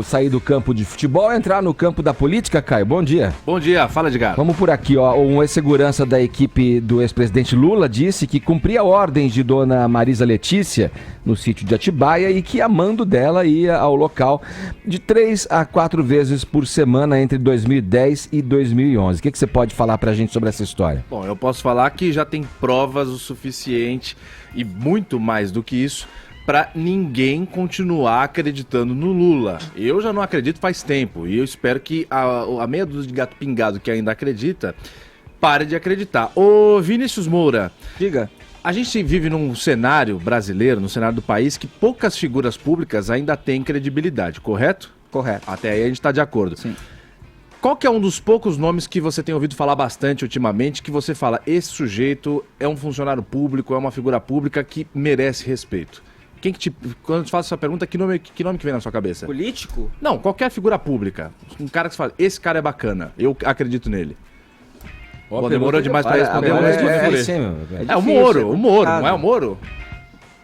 Sair do campo de futebol e entrar no campo da política, Caio. Bom dia. Bom dia, fala, Edgar. Vamos por aqui, ó. Um ex-segurança da equipe do ex-presidente Lula disse que cumpria ordens de dona Marisa Letícia no sítio de Atibaia e que a mando dela ia ao local de 3 a 4 vezes por semana entre 2010 e 2011. O que você pode falar pra gente sobre essa história? Bom, eu posso falar que já tem provas o suficiente e muito mais do que isso para ninguém continuar acreditando no Lula. Eu já não acredito faz tempo e eu espero que a meia dúzia de gato pingado que ainda acredita pare de acreditar. Ô Vinícius Moura, diga. A gente vive num cenário brasileiro, no cenário do país, que poucas figuras públicas ainda têm credibilidade, correto? Correto. Até aí a gente está de acordo. Sim. Qual que é um dos poucos nomes que você tem ouvido falar bastante ultimamente, que você fala, esse sujeito é um funcionário público, é uma figura pública que merece respeito? Quando eu te faço essa pergunta, que nome que vem na sua cabeça? Político? Não, qualquer figura pública. Um cara que você fala, esse cara é bacana, eu acredito nele. Bom, demorou demais pra responder, vamos responder por ele. O Moro, não é o Moro?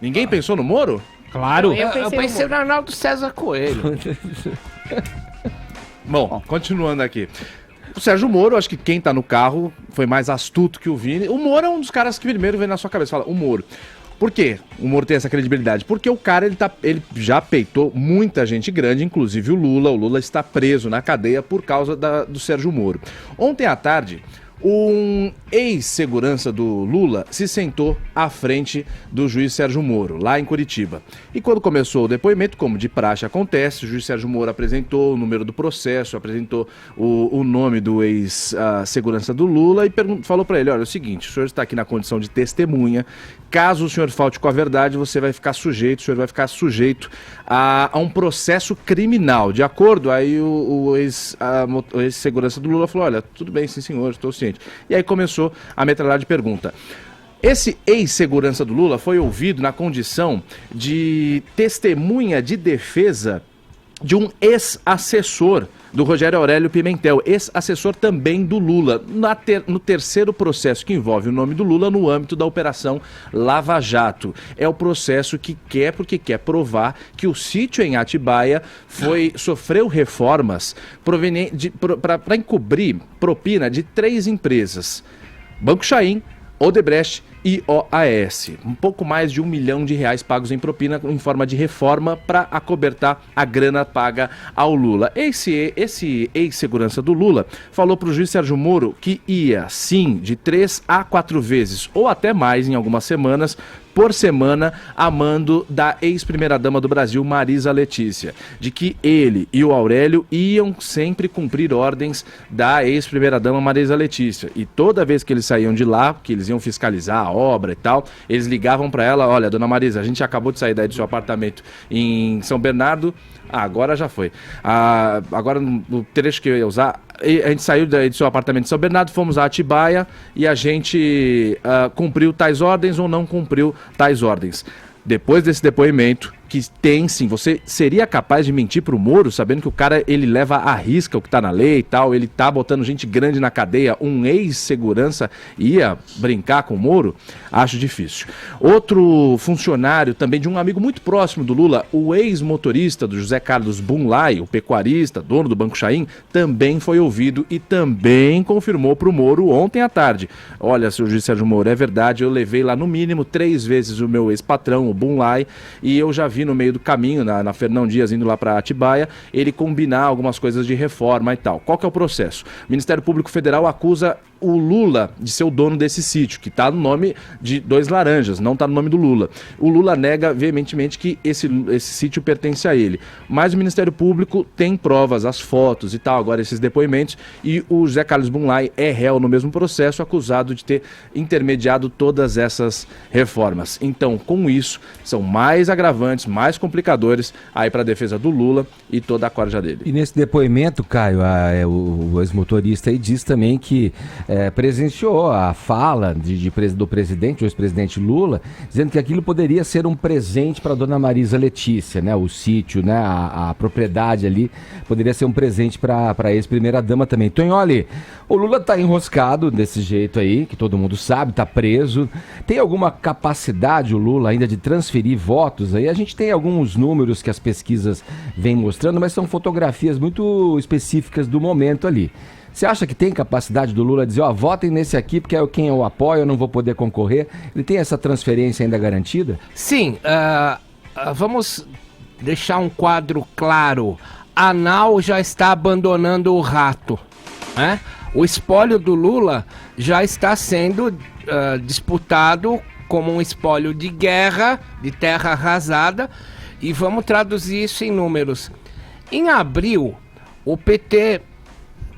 Ninguém pensou no Moro? Claro. Eu pensei no Arnaldo César Coelho. Bom, continuando aqui. O Sérgio Moro, acho que quem tá no carro foi mais astuto que o Vini. O Moro é um dos caras que primeiro vem na sua cabeça, fala, o Moro. Por quê o Moro tem essa credibilidade? Porque o cara, ele já peitou muita gente grande, inclusive o Lula. O Lula está preso na cadeia por causa do Sérgio Moro. Ontem à tarde, um ex-segurança do Lula se sentou à frente do juiz Sérgio Moro, lá em Curitiba. E quando começou o depoimento, como de praxe acontece, o juiz Sérgio Moro apresentou o número do processo, apresentou o nome do ex-segurança do Lula e falou para ele, olha, é o seguinte, o senhor está aqui na condição de testemunha, caso o senhor falte com a verdade, o senhor vai ficar sujeito a um processo criminal, de acordo? Aí o ex-segurança do Lula falou, olha, tudo bem, sim senhor, estou ciente. E aí começou a metralhar de pergunta. Esse ex-segurança do Lula foi ouvido na condição de testemunha de defesa de um ex-assessor do Rogério Aurélio Pimentel, ex-assessor também do Lula, no terceiro processo que envolve o nome do Lula no âmbito da Operação Lava Jato. É o processo que porque quer provar que o sítio em Atibaia sofreu reformas para encobrir propina de 3 empresas: Banco Chaim, Odebrecht e OAS. Um pouco mais de R$1 milhão pagos em propina em forma de reforma para acobertar a grana paga ao Lula. Esse ex-segurança do Lula falou para o juiz Sérgio Moro que ia, sim, de 3 a 4 vezes, ou até mais em algumas semanas, por semana, a mando da ex-primeira-dama do Brasil, Marisa Letícia, de que ele e o Aurélio iam sempre cumprir ordens da ex-primeira-dama Marisa Letícia. E toda vez que eles saíam de lá, que eles iam fiscalizar a obra e tal, eles ligavam para ela, olha, dona Marisa, a gente acabou de sair daí do seu apartamento em São Bernardo, agora já foi. Agora, no trecho que eu ia usar, a gente saiu do seu apartamento em São Bernardo, fomos a Atibaia e a gente cumpriu tais ordens ou não cumpriu tais ordens. Depois desse depoimento, que tem sim, você seria capaz de mentir pro Moro, sabendo que o cara, ele leva à risca o que tá na lei e tal, ele tá botando gente grande na cadeia, um ex-segurança ia brincar com o Moro? Acho difícil. Outro funcionário também de um amigo muito próximo do Lula, o ex-motorista do José Carlos Bunlai, o pecuarista, dono do Banco Chaim, também foi ouvido e também confirmou pro Moro ontem à tarde. Olha, seu juiz Sérgio Moro, é verdade, eu levei lá no mínimo 3 vezes o meu ex-patrão, o Bunlai, e eu já vi no meio do caminho, na Fernão Dias indo lá para Atibaia, ele combinar algumas coisas de reforma e tal. Qual que é o processo? O Ministério Público Federal acusa o Lula de ser o dono desse sítio, que está no nome de 2 laranjas, não está no nome do Lula. O Lula nega veementemente que esse sítio pertence a ele. Mas o Ministério Público tem provas, as fotos e tal, agora esses depoimentos, e o José Carlos Bunlai é réu no mesmo processo, acusado de ter intermediado todas essas reformas. Então, com isso, são mais agravantes, mais complicadores aí para a defesa do Lula e toda a corja dele. E nesse depoimento, Caio, o ex-motorista aí diz também que presenciou a fala do presidente, o ex-presidente Lula, dizendo que aquilo poderia ser um presente para dona Marisa Letícia, né? O sítio, né? A propriedade ali poderia ser um presente para a ex-primeira-dama também. Tonholi, o Lula está enroscado desse jeito aí, que todo mundo sabe, está preso. Tem alguma capacidade o Lula ainda de transferir votos aí? A gente tem alguns números que as pesquisas vêm mostrando, mas são fotografias muito específicas do momento ali. Você acha que tem capacidade do Lula dizer, votem nesse aqui porque é quem eu apoio, eu não vou poder concorrer? Ele tem essa transferência ainda garantida? Sim, vamos deixar um quadro claro. A Nau já está abandonando o rato, né? O espólio do Lula já está sendo disputado como um espólio de guerra, de terra arrasada, e vamos traduzir isso em números. Em abril, o PT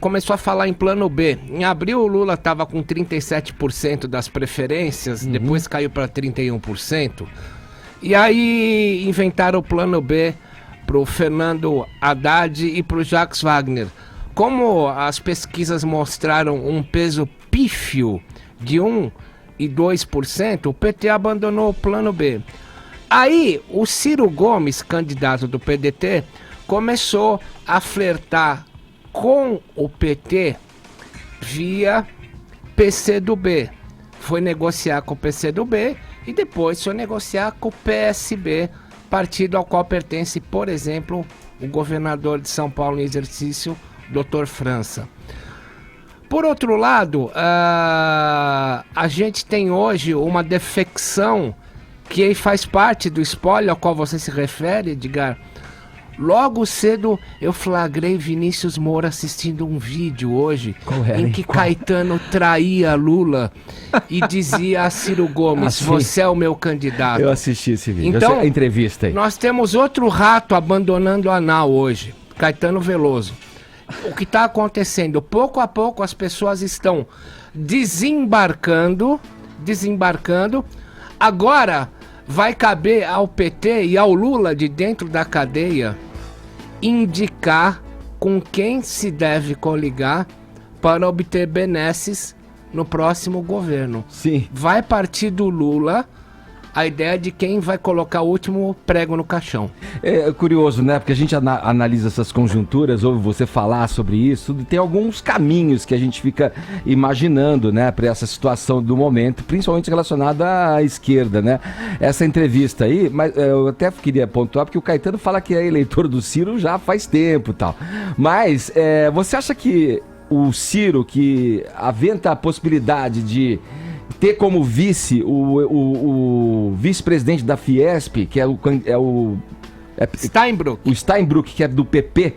começou a falar em plano B. Em abril, o Lula estava com 37% das preferências, depois caiu para 31%. E aí inventaram o plano B para o Fernando Haddad e para o Jacques Wagner. Como as pesquisas mostraram um peso pífio de 1% e 2%, o PT abandonou o plano B. Aí o Ciro Gomes, candidato do PDT, começou a flertar com o PT via PCdoB. Foi negociar com o PCdoB e depois foi negociar com o PSB, partido ao qual pertence, por exemplo, o governador de São Paulo em exercício, Dr. França. Por outro lado, a gente tem hoje uma defecção que faz parte do espólio ao qual você se refere, Edgar. Logo cedo eu flagrei Vinícius Moura assistindo um vídeo hoje em que Caetano traía Lula e dizia a Ciro Gomes, você é o meu candidato. Eu assisti esse vídeo, então, a entrevista aí. Nós temos outro rato abandonando a nau hoje, Caetano Veloso. O que está acontecendo? Pouco a pouco as pessoas estão desembarcando. Agora vai caber ao PT e ao Lula de dentro da cadeia indicar com quem se deve coligar para obter benesses no próximo governo. Sim. Vai partir do Lula a ideia de quem vai colocar o último prego no caixão. É curioso, né? Porque a gente analisa essas conjunturas, ouve você falar sobre isso, tem alguns caminhos que a gente fica imaginando, né? Para essa situação do momento, principalmente relacionada à esquerda, né? Essa entrevista aí, mas eu até queria pontuar, porque o Caetano fala que é eleitor do Ciro já faz tempo e tal. Mas você acha que o Ciro, que aventa a possibilidade de ter como vice o vice-presidente da Fiesp, que é o Steinbrück. O Steinbrück, que é do PP.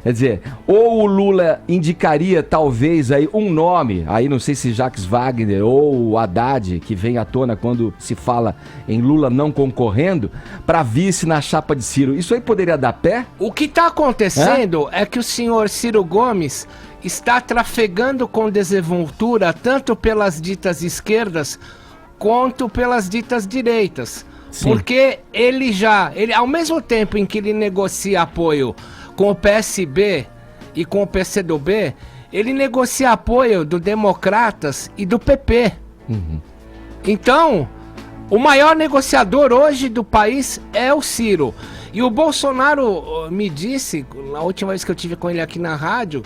Quer dizer, ou o Lula indicaria talvez aí um nome, aí não sei se Jacques Wagner ou o Haddad, que vem à tona quando se fala em Lula não concorrendo, para vice na chapa de Ciro. Isso aí poderia dar pé? O que está acontecendo é que o senhor Ciro Gomes está trafegando com desenvoltura tanto pelas ditas esquerdas quanto pelas ditas direitas. Sim. Porque ele ao mesmo tempo em que ele negocia apoio com o PSB e com o PCdoB, ele negocia apoio do Democratas e do PP. Então, o maior negociador hoje do país é o Ciro. E o Bolsonaro me disse, na última vez que eu tive com ele aqui na rádio,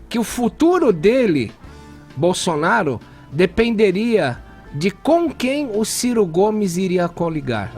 que o futuro dele, Bolsonaro, dependeria de com quem o Ciro Gomes iria coligar.